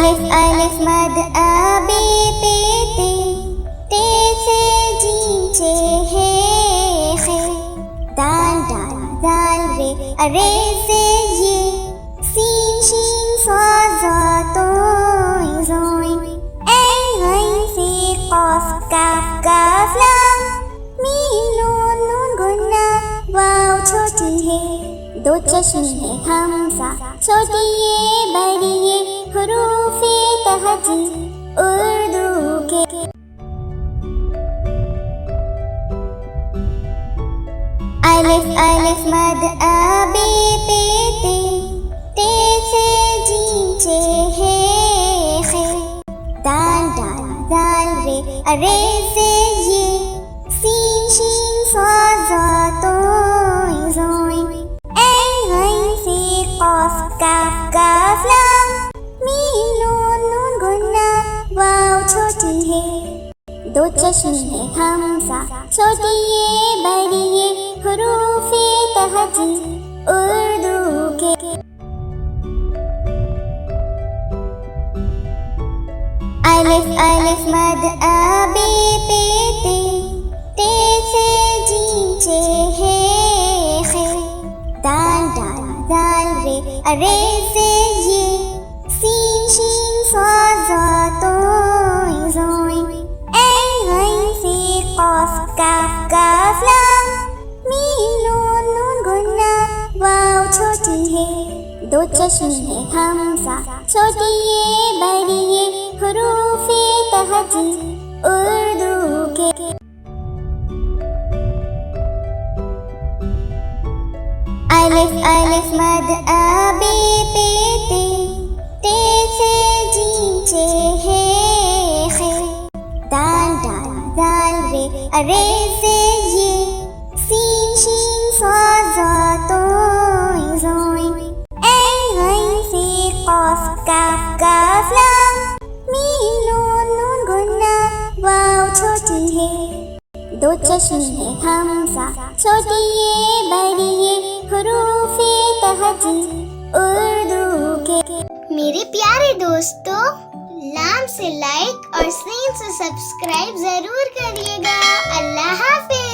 الف الف مد آ بے پے تے، تے سے جیم چے ہے خے، دال دال دال رے، رے سے یہ، سین شین صاد ظا توئیں زوئیں، عین غین سے قاف کاف کاف لام، میم نون نون گنا، واو چھوٹی ہے، دو چشم ہے ہمزہ، چھوٹی یہ بڑی یہ، حروف تہجی اردو کے۔ الف الف مد آ بے پے تے، تے سے جیم چے ہے خے، دال دال دال رے، رے سے یہ، سین شین صاد ظا توئیں زوئیں، عین غین سے قاف کاف کاف لام، میم نون نون گنا، واو چھوٹی ہے، دو چشم ہے ہمزہ، چھوٹی یہ بڑی یہ، حروف تہجی اردو کے۔ الف الف مد آ بے پے تے، تے سے جیم چے ہے خے، دال دال دال رے، رے سے یہ، سین شین صاد ظا توئیں زوئیں، عین غین سے قاف کاف کاف لام، میم نون نون گنا، واو چھوٹی ہے، دو چشم ہے ہمزہ، چھوٹی یہ بڑی یہ، حروف تہجی اردو کے۔ الف الف مد آ بے پے تے، تے سے جیم چے ہے خے، دال دال دال رے، رے سے یہ، سین شین صاد ظا توئیں زوئیں، عین غین سے قاف کاف کاف لام، میم نون نون گنا، واو چھوٹی ہے، دو چشم ہے ہمزہ، چھوٹی یہ بڑی یہ، حروف تہجی اردو کے۔ میرے پیارے دوستو، لام سے لائک اور سین سے سبسکرائب ضرور کریے گا۔ اللہ حافظ۔